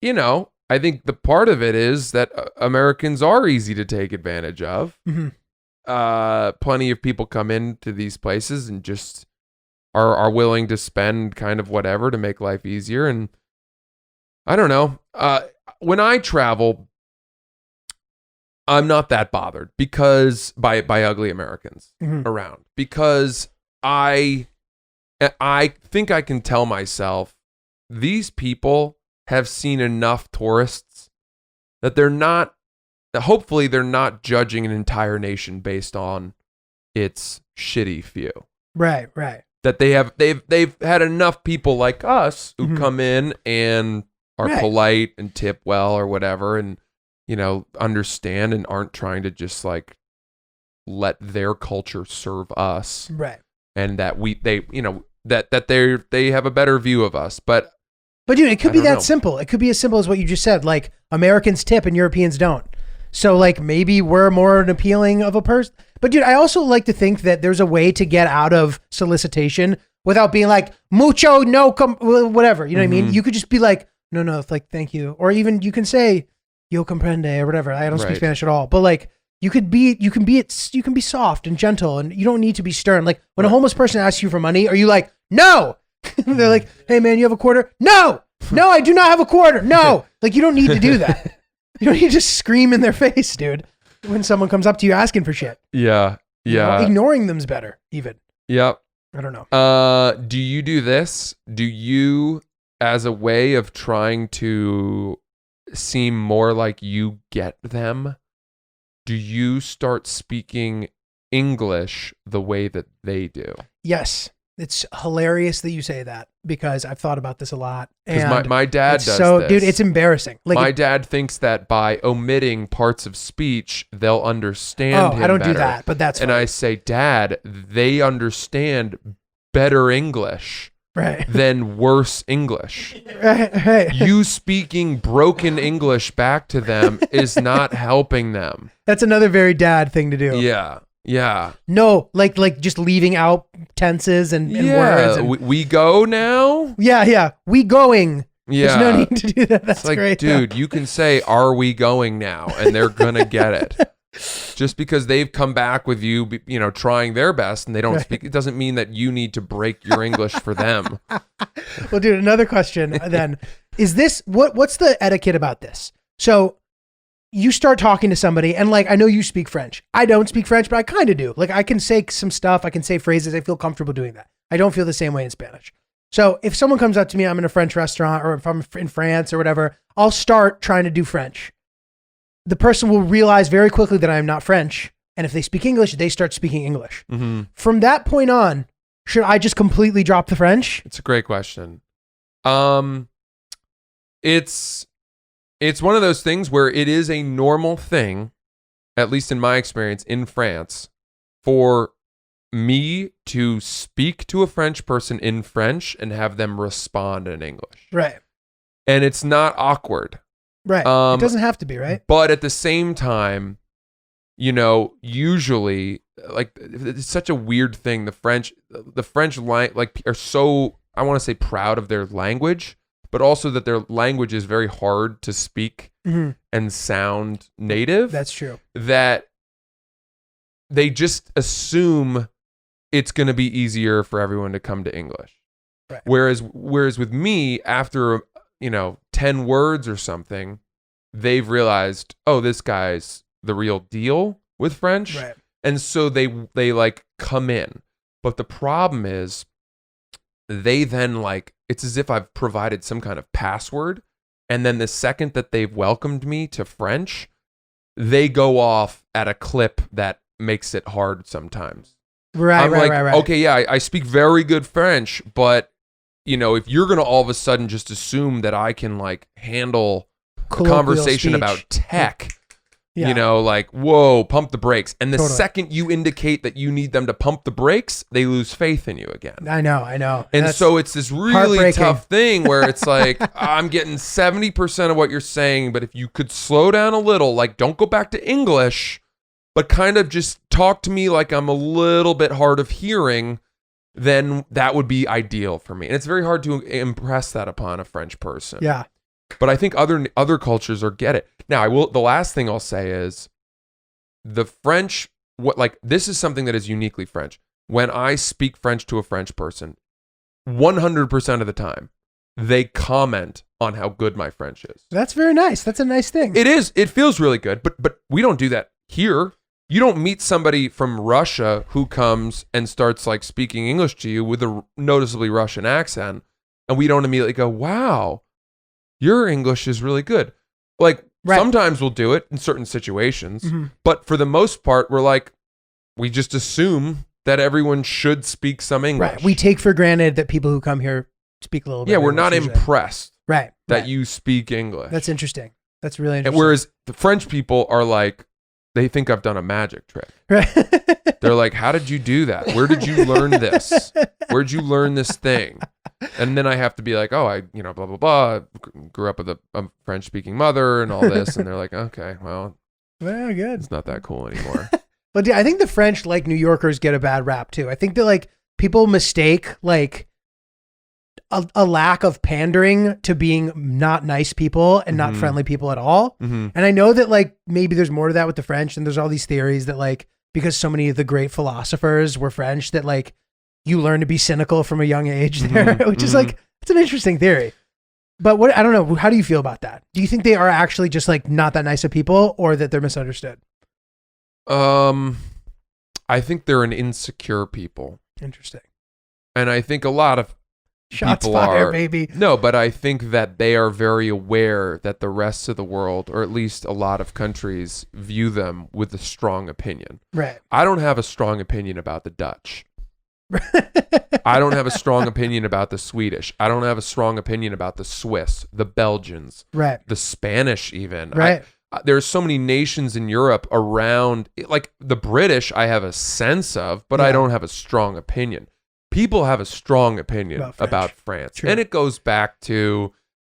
I think the part of it is that Americans are easy to take advantage of. Mm-hmm. Plenty of people come into these places and just are willing to spend kind of whatever to make life easier. And I don't know. When I travel, I'm not that bothered because by ugly Americans around, because I think I can tell myself these people have seen enough tourists that hopefully they're not judging an entire nation based on its shitty few. Right. That they've had enough people like us who come in and are polite and tip well or whatever, and understand and aren't trying to just like let their culture serve us. Right. And that they have a better view of us. But dude, it could be that know. simple. It could be as simple as what you just said. Like Americans tip and Europeans don't. So like maybe we're more an appealing of a person. But dude, I also like to think that there's a way to get out of solicitation without being like mucho no whatever. You know what I mean? You could just be like no, like thank you, or even you can say yo comprende or whatever. I don't speak Spanish at all, but like you can be soft and gentle, and you don't need to be stern. Like when a homeless person asks you for money, are you like no? They're like, hey man, you have a quarter? No, I do not have a quarter. No, like you don't need to do that. You don't need to just scream in their face, dude, when someone comes up to you asking for shit. Yeah. Ignoring them's better, even. Yep. I don't know. Do you do this? Do you, as a way of trying to seem more like you get them, do you start speaking English the way that they do? Yes. It's hilarious that you say that because I've thought about this a lot. Because my dad does this. Dude, it's embarrassing. Like my dad thinks that by omitting parts of speech, they'll understand him I don't better. do that, but that's And funny. I say, Dad, they understand better English than worse English. Right. You speaking broken English back to them is not helping them. That's another very dad thing to do. Yeah. No, like just leaving out tenses and words. And, we go now? Yeah. We going. Yeah. There's no need to do that. That's it's like, great. dude, you can say, are we going now? And they're going to get it. Just because they've come back with you, trying their best and they don't speak, it doesn't mean that you need to break your English for them. Well, dude, another question then. Is this, what's the etiquette about this? So you start talking to somebody and like, I know you speak French. I don't speak French, but I kind of do. Like I can say some stuff. I can say phrases. I feel comfortable doing that. I don't feel the same way in Spanish. So if someone comes up to me, I'm in a French restaurant or if I'm in France or whatever, I'll start trying to do French. The person will realize very quickly that I am not French. And if they speak English, they start speaking English. Mm-hmm. From that point on, should I just completely drop the French? It's a great question. It's one of those things where it is a normal thing, at least in my experience in France, for me to speak to a French person in French and have them respond in English. Right. And it's not awkward. Right. It doesn't have to be, right? But at the same time, usually, like, it's such a weird thing. The French are so, I want to say, proud of their language, but also that their language is very hard to speak and sound native. That's true. That they just assume it's going to be easier for everyone to come to English. Right. Whereas with me, after 10 words or something, they've realized, oh, this guy's the real deal with French. Right. And so they like come in. But the problem is they then it's as if I've provided some kind of password. And then the second that they've welcomed me to French, they go off at a clip that makes it hard sometimes. Right. Right. Okay, yeah, I speak very good French, but if you're going to all of a sudden just assume that I can handle a conversation about tech, whoa, pump the brakes. And the second you indicate that you need them to pump the brakes, they lose faith in you again. I know. And so it's this really tough thing where it's like, I'm getting 70% of what you're saying, but if you could slow down a little, don't go back to English, but kind of just talk to me like I'm a little bit hard of hearing, then that would be ideal for me. And it's very hard to impress that upon a French person. Yeah. But I think other cultures get it. Now, the last thing I'll say is the French, this is something that is uniquely French. When I speak French to a French person, 100% of the time, they comment on how good my French is. That's very nice. That's a nice thing. It is. It feels really good, but we don't do that here. You don't meet somebody from Russia who comes and starts speaking English to you with a noticeably Russian accent, and we don't immediately go, wow, your English is really good. Right. Sometimes we'll do it in certain situations, Mm-hmm. but for the most part, we're like, we just assume that everyone should speak some English. Right. We take for granted that people who come here speak a little bit. Yeah, of we're not English usually. impressed Right. that right. you speak English. That's interesting. That's really And interesting. whereas the French people are like, they think I've done a magic trick. Right. They're like, how did you do that? Where did you learn this? Where'd you learn this thing? And then I have to be like, oh, I, blah, blah, blah. Grew up with a French speaking mother and all this. And they're like, okay, well, Very good. it's not that cool anymore. But yeah, I think the French, like New Yorkers, get a bad rap too. I think that like people mistake like a lack of pandering to being not nice people and not Mhm. friendly people at all. hmm And I know that like maybe there's more to that with the French, and there's all these theories that like because so many of the great philosophers were French that like you learn to be cynical from a young age there, Mhm, which is like it's an interesting theory. But what I don't know, how do you feel about that? Do you think they are actually just like not that nice of people, or that they're misunderstood? I think they're an insecure people. Interesting. And I think a lot of Shots people fired, are, baby. No, but I think that they are very aware that the rest of the world, or at least a lot of countries, view them with a strong opinion. Right. I don't have a strong opinion about the Dutch. I don't have a strong opinion about the Swedish. I don't have a strong opinion about the Swiss, the Belgians, Right. the Spanish even. Right. There's so many nations in Europe around, like the British I have a sense of, but I Yeah. don't have a strong opinion. People have a strong opinion about France. True. And it goes back to,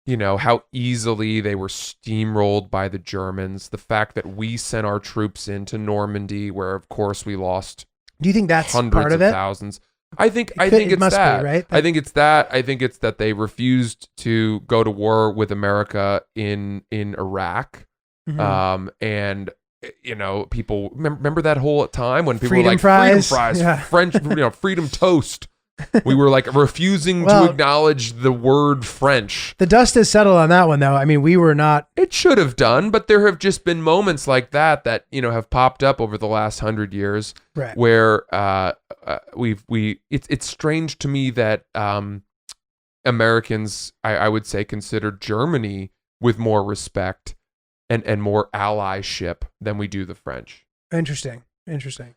how easily they were steamrolled by the Germans. The fact that we sent our troops into Normandy, where of course we lost Do you think that's hundreds part of of it? thousands. I think It it's must be, that. right? I think it's that. I think it's that they refused to go to war with America in Iraq. Mhm. And people remember that whole time when people Freedom were like fries. freedom fries, Yeah. French, freedom toast. We were like refusing Well- to acknowledge the word French. The dust has settled on that one, though. I mean, we were not. It should have done, but there have just been moments like that have popped up over the last 100 years Right. where it's strange to me that Americans, I would say, consider Germany with more respect and more allyship than we do the French. Interesting.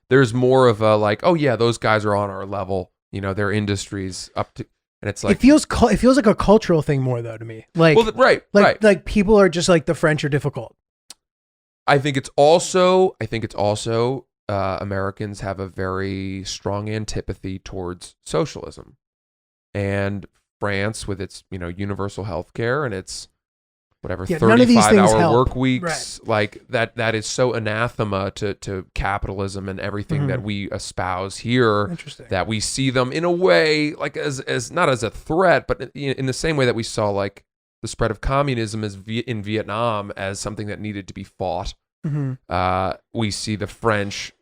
There's more of a like, oh yeah, those guys are on our level. Their industries up to, and it's like It feels like a cultural thing more, though, to me. Like, well, right. like people are just like the French are difficult. I think it's also Americans have a very strong antipathy towards socialism, and France with its universal health care and its whatever Yeah, none of these things 35-hour help. work weeks, like that is so anathema to capitalism and everything that we espouse here. Interesting. That we see them in a way like as not as a threat, but in the same way that we saw like the spread of communism in Vietnam as something that needed to be fought. Mhm. We see the French,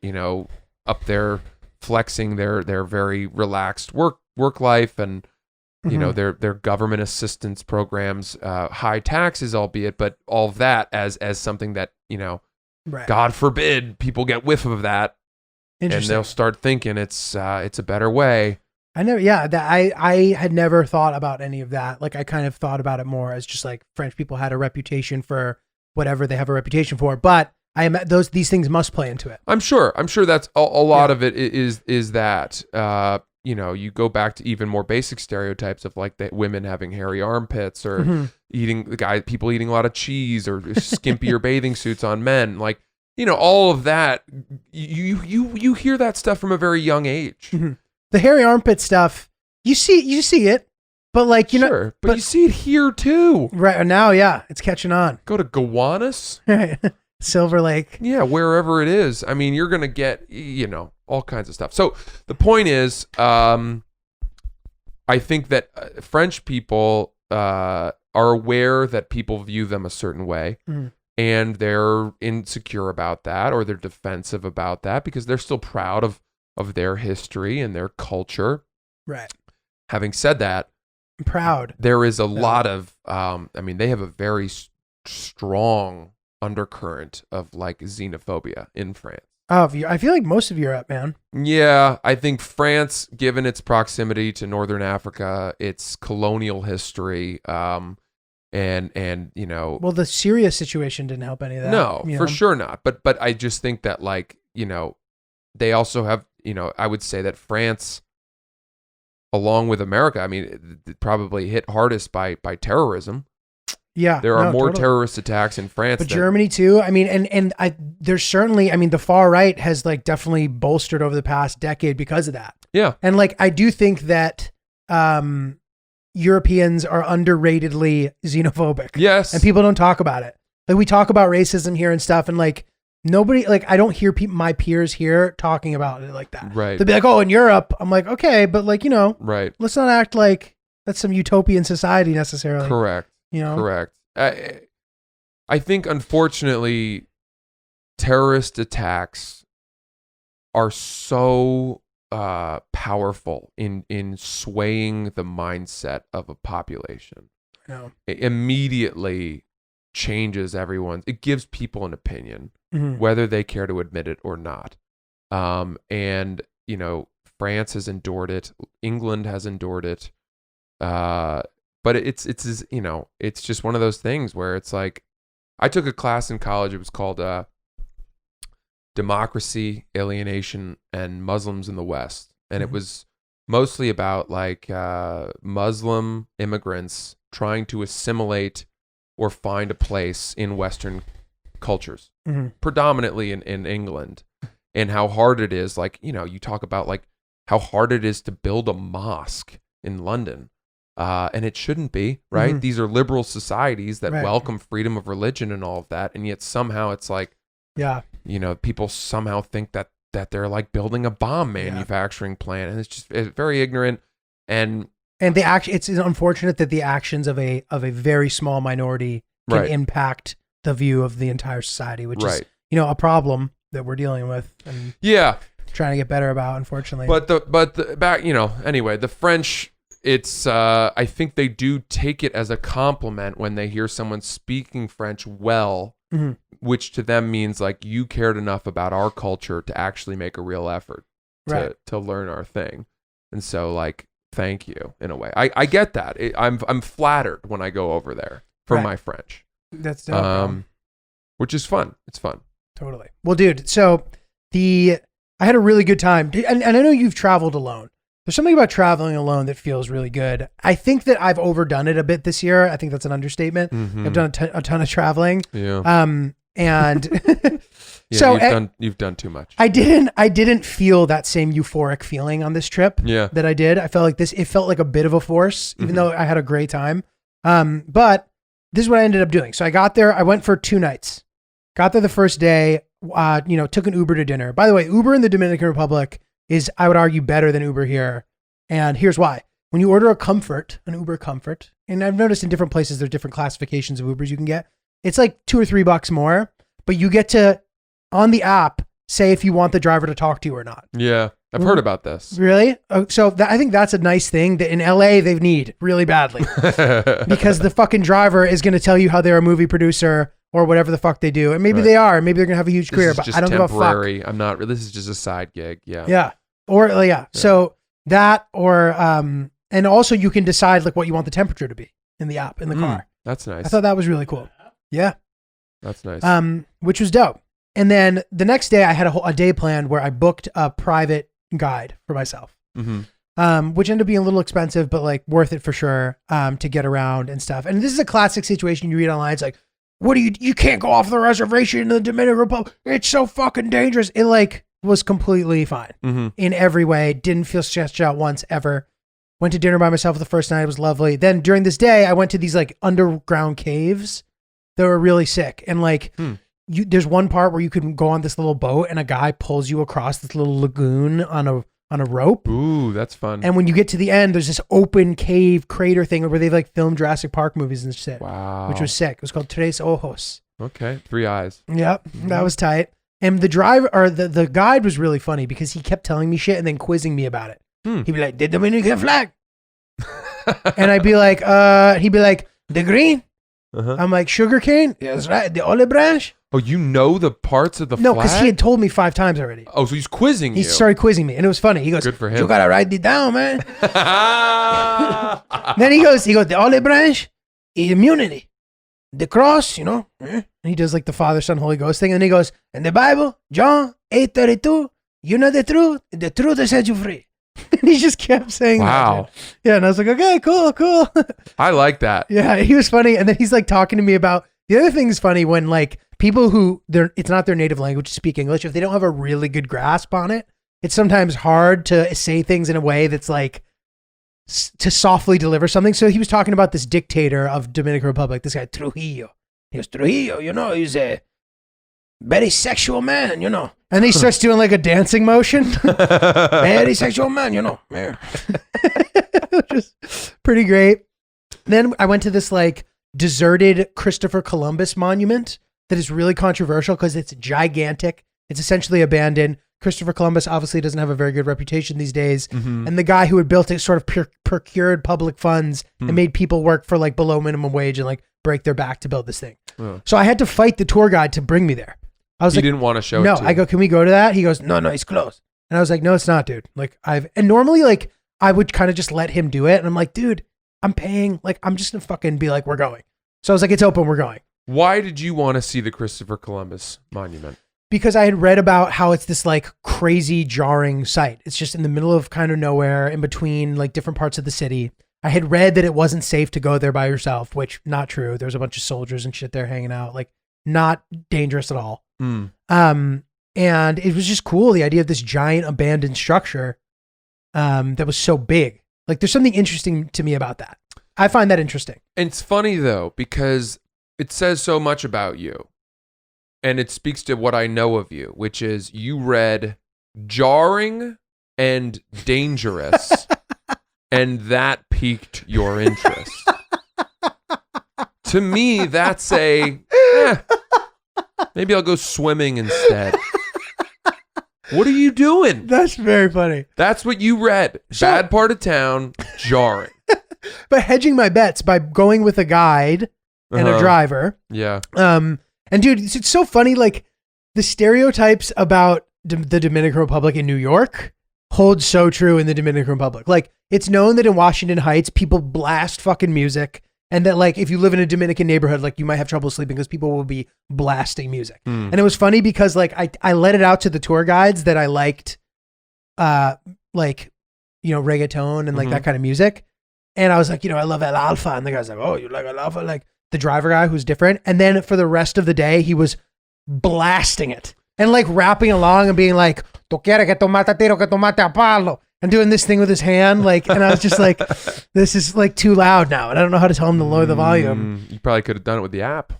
up there flexing their very relaxed work life and their government assistance programs, high taxes, albeit, but all of that as something that Right. God forbid people get whiff of that, and Interesting. they'll start thinking it's a better way. I never, yeah, that I had never thought about any of that. Like I kind of thought about it more as just like French people had a reputation for whatever they have a reputation for, but these things must play into it. I'm sure that's a lot of it is that. You go back to even more basic stereotypes of like the women having hairy armpits or people eating a lot of cheese or skimpier bathing suits on men. Like, all of that, you hear that stuff from a very young age. The hairy armpit stuff, you see it, but like, Sure, but you see it here too. right now, yeah, it's catching on. Go to Gowanus. Silver Lake. Yeah, wherever it is. I mean, you're going to get, all kinds of stuff. So the point is, I think that French people are aware that people view them a certain way, and they're insecure about that, or they're defensive about that because they're still proud of their history and their culture. Right. Having said that, I'm proud. there is a lot of, they have a very strong undercurrent of like xenophobia in France. Oh, I feel like most of Europe, man. Yeah, I think France, given its proximity to Northern Africa, its colonial history, and you know, Well, the Syria situation didn't help any of that. no, you for know? sure not. But I just think that, like, you know, they also have, you know, I would say that France, along with America, I mean, it probably hit hardest by terrorism. Yeah, There are no, more totally. terrorist attacks in France. But than- Germany too. I mean, there's certainly, I mean, the far right has like definitely bolstered over the past decade because of that. Yeah. And like, I do think that Europeans are underratedly xenophobic. Yes. And people don't talk about it. Like, we talk about racism here and stuff, and like nobody, like, I don't hear my peers here talking about it like that. Right. They'll be like, oh, in Europe. I'm like, okay, but like, you know, Right. let's not act like that's some utopian society necessarily. Correct. You know? Correct. I think, unfortunately, terrorist attacks are so powerful in swaying the mindset of a population. No. It immediately changes everyone's. It gives people an opinion, Mhm. whether they care to admit it or not. And you know, France has endured it. England has endured it. But it's you know, it's just one of those things where it's like, I took a class in college. It was called Democracy, Alienation, and Muslims in the West, and it was mostly about like Muslim immigrants trying to assimilate or find a place in Western cultures, predominantly in England, and how hard it is. Like, you know, you talk about like how hard it is to build a mosque in London. And it shouldn't be, right? These are liberal societies that Right. welcome freedom of religion and all of that. And yet somehow it's like, Yeah. you know, people somehow think that they're like building a bomb manufacturing plant. And it's very ignorant. And And it's unfortunate that the actions of a very small minority can Right. impact the view of the entire society, which is, Right. you know, a problem that we're dealing with and yeah, trying to get better about, unfortunately. but the back, you know, anyway, the French, it's, I think they do take it as a compliment when they hear someone speaking French well, Mhm. which to them means like, you cared enough about our culture to actually make a real effort Right. to learn our thing. And so like, thank you in a way. I get that. I'm flattered when I go over there for Right. my French, That's no problem. which is fun. It's fun. Totally. Well, dude, so I had a really good time. And I know you've traveled alone. There's something about traveling alone that feels really good. I think that I've overdone it a bit this year. I think that's an understatement. Mhm. I've done a ton of traveling. Yeah. And Yeah, so you've done too much. I didn't feel that same euphoric feeling on this trip Yeah. that I did. I felt like it felt like a bit of a force, even Mhm. though I had a great time. But this is what I ended up doing. So I got there, I went for 2 nights. Got there the first day, you know, took an Uber to dinner. By the way, Uber in the Dominican Republic is, I would argue, better than Uber here. And here's why. When you order an Uber Comfort, and I've noticed in different places there's different classifications of Ubers you can get. It's like $2 or $3 more, but you get to, on the app, say if you want the driver to talk to you or not. Yeah. I've heard about this. Really? So I think that's a nice thing that in LA they need really badly because the fucking driver is going to tell you how they're a movie producer or whatever the fuck they do. And maybe Right. they are, maybe they're going to have a huge This career, is but just I don't temporary. give a I'm not. This is just a side gig. Yeah. fuck. Yeah. Or yeah. So that or, and also you can decide like what you want the temperature to be in the app, in the car. That's nice. I thought that was really cool. Yeah. That's nice. Which was dope. And then the next day I had a day planned where I booked a private guide for myself. Which ended up being a little expensive, but like worth it for sure, to get around and stuff. And this is a classic situation you read online. It's like, what do you can't go off the reservation in the Dominican Republic. It's so fucking dangerous. It like was completely fine in every way. Didn't feel stressed out once ever. Went to dinner by myself the first night. It was lovely. Then during this day, I went to these like underground caves that were really sick. And like, there's one part where you can go on this little boat and a guy pulls you across this little lagoon on a rope. Ooh, that's fun. And when you get to the end, there's this open cave crater thing where they've like filmed Jurassic Park movies and shit. Wow. Which was sick. It was called Tres Ojos. Okay. 3 eyes. Yep. That was tight. And the driver or the guide was really funny because he kept telling me shit and then quizzing me about it. He'd be like, the Dominican flag. And I'd be like, he'd be like, the green. I'm like, sugar cane? Yeah, that's right. The olive branch? Oh, you know the parts of the No, flag? because he had told me 5 times already. Oh, so he's quizzing He you. started quizzing me, and it was funny. He goes, Good for him. You gotta write it down, man. Then he goes, the olive branch, immunity, the cross, And he does like the Father, Son, Holy Ghost thing. And he goes, in the Bible, John 8:32, you know the truth will set you free. And he just kept saying that. Wow. Dude. Yeah, and I was like, okay, cool. I like that. Yeah, he was funny. And then he's like talking to me about, the other thing is funny when like people who it's not their native language to speak English, if they don't have a really good grasp on it, it's sometimes hard to say things in a way that's like to softly deliver something. So he was talking about this dictator of Dominican Republic, this guy Trujillo. He goes, Trujillo, he's a very sexual man, And then he starts doing like a dancing motion. Very sexual man, Yeah. Which is pretty great. Then I went to this like deserted Christopher Columbus monument that is really controversial because it's gigantic. It's essentially abandoned. Christopher Columbus obviously doesn't have a very good reputation these days. Mm-hmm. And the guy who had built it sort of procured public funds and made people work for like below minimum wage and like break their back to build this thing. Oh. So I had to fight the tour guide to bring me there. I was He like, didn't want to show no, it to you. I go, can we go to that? He goes, no, it's closed. And I was like, no, it's not, dude. Like and normally like I would kind of just let him do it. And I'm like, dude, I'm paying. Like, I'm just gonna fucking be like, we're going. So I was like, it's open, we're going. Why did you want to see the Christopher Columbus monument? Because I had read about how it's this like crazy jarring site. It's just in the middle of kind of nowhere in between like different parts of the city. I had read that it wasn't safe to go there by yourself, which not true. There's a bunch of soldiers and shit there hanging out, like not dangerous at all. And it was just cool. The idea of this giant abandoned structure that was so big. Like there's something interesting to me about that. I find that interesting. And it's funny though, because it says so much about you. And it speaks to what I know of you, which is you read jarring and dangerous, and that piqued your interest. To me, that's maybe I'll go swimming instead. What are you doing? That's very funny. That's what you read. Bad part of town, jarring. But hedging my bets by going with a guide and a driver. Yeah. And dude, it's so funny. Like the stereotypes about the Dominican Republic in New York hold so true in the Dominican Republic. Like it's known that in Washington Heights, people blast fucking music. And that like, if you live in a Dominican neighborhood, like you might have trouble sleeping because people will be blasting music. And it was funny because like, I let it out to the tour guides that I liked, reggaeton and like that kind of music. And I was like, I love El Alfa. And the guy's like, oh, you like El Alfa? Like the driver guy who's different. And then for the rest of the day, he was blasting it and like rapping along and being like, "Tu quieres que tomate tiro que tomate a palo," and doing this thing with his hand. Like, and I was just like, this is like too loud now. And I don't know how to tell him to lower the volume. You probably could have done it with the app.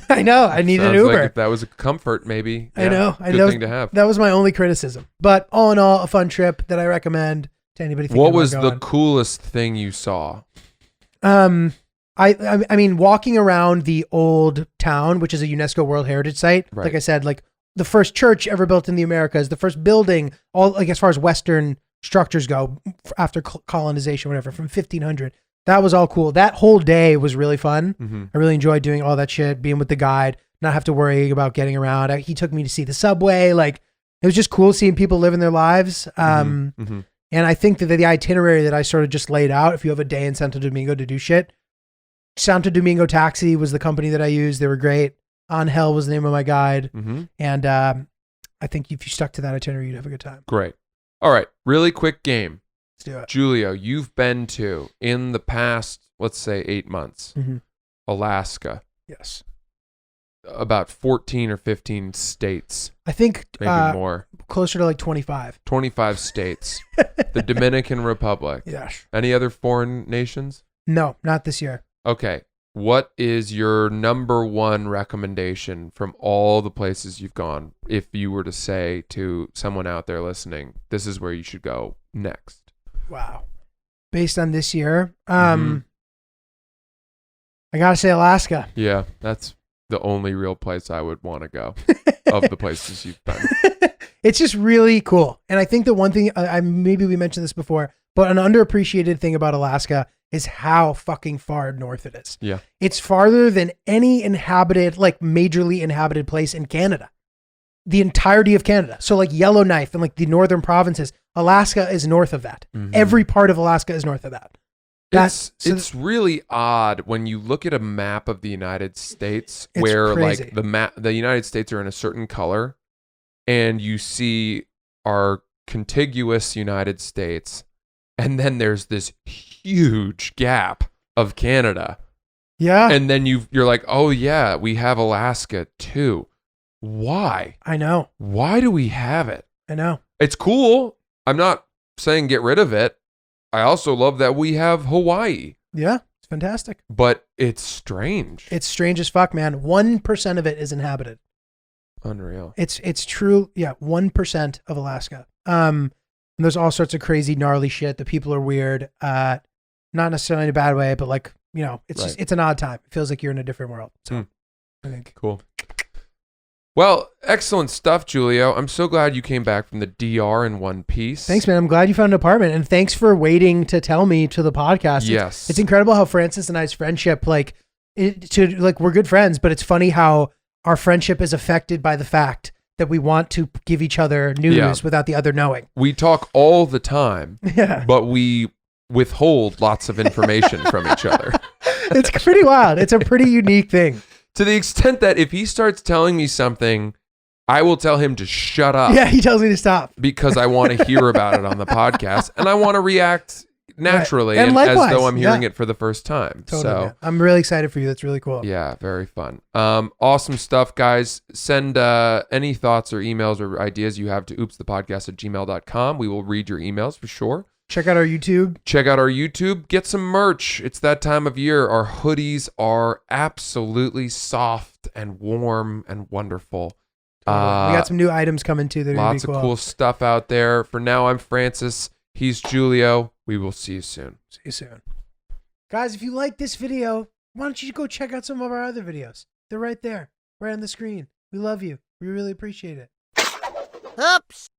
I know. I need an Sounds Uber. like if that was a comfort, maybe. I know. Good thing to have. That was my only criticism. But all in all, a fun trip that I recommend to anybody. What was the coolest thing you saw? I mean, walking around the old town, which is a UNESCO World Heritage Site, Right. like I said, like the first church ever built in the Americas, the first building, all like as far as Western structures go after colonization, whatever, from 1500. That was all cool. That whole day was really fun. Mm-hmm. I really enjoyed doing all that shit, being with the guide, not have to worry about getting around. He took me to see the subway. Like it was just cool seeing people living their lives. Mm-hmm. And I think that the itinerary that I sort of just laid out, if you have a day in Santo Domingo to do shit, Santo Domingo Taxi was the company that I used. They were great. Angel was the name of my guide. Mm-hmm. And I think if you stuck to that itinerary, you'd have a good time. Great. All right. Really quick game. Let's do it. Giulio, you've been to, in the past, let's say 8 months, Mm-hmm. Alaska, Yes. about 14 or 15 states, I think maybe more. closer to like 25. 25 states. The Dominican Republic. Yes. Any other foreign nations? No, not this year. Okay. What is your number one recommendation from all the places you've gone? If you were to say to someone out there listening, this is where you should go next. Wow. Based on this year, Mhm. I gotta say Alaska. Yeah, that's the only real place I would want to go of the places you've been. It's just really cool. And I think the one thing, maybe we mentioned this before, but an underappreciated thing about Alaska is how fucking far north it is. Yeah. It's farther than any inhabited, like majorly inhabited place in Canada. The entirety of Canada. So like Yellowknife and like the northern provinces, Alaska is north of that. Mhm. Every part of Alaska is north of that. It's really odd when you look at a map of the United States It's where crazy. like the United States are in a certain color, and you see our contiguous United States, and then there's this huge gap of Canada. Yeah. And then you're like, oh yeah, we have Alaska too. Why? I know. Why do we have it? I know. It's cool. I'm not saying get rid of it. I also love that we have Hawaii, Yeah. It's fantastic. but it's strange. It's strange as fuck, man. 1% of it is inhabited. Unreal. It's true. Yeah. 1% of Alaska. And there's all sorts of crazy, gnarly shit. The people are weird. Not necessarily in a bad way, but like, you know, it's just, it's an odd time. It feels like you're in a different world. So I think. Cool. Well, excellent stuff, Giulio. I'm so glad you came back from the DR in one piece. Thanks, man. I'm glad you found an apartment, and thanks for waiting to tell me to the podcast. Yes. It's incredible how Francis and I's friendship, we're good friends, but it's funny how our friendship is affected by the fact that we want to give each other news without the other knowing. We talk all the time, Yeah. but we withhold lots of information from each other. It's pretty wild. It's a pretty unique thing. To the extent that if he starts telling me something, I will tell him to shut up. Yeah, he tells me to stop. Because I want to hear about it on the podcast, and I want to react naturally Right. And as likewise, though I'm hearing yeah. it for the first time. Totally. So Man. I'm really excited for you. That's really cool. yeah, very fun. Awesome stuff, guys. Send any thoughts or emails or ideas you have to oopsthepodcast@gmail.com. We will read your emails for sure. Check out our YouTube. Check out our YouTube. Get some merch. It's that time of year. Our hoodies are absolutely soft and warm and wonderful. We got some new items coming too. That are Lots gonna of be cool stuff out there. For now, I'm Francis. He's Giulio. We will see you soon. See you soon. Guys, if you like this video, why don't you go check out some of our other videos? They're right there, right on the screen. We love you. We really appreciate it. Oops.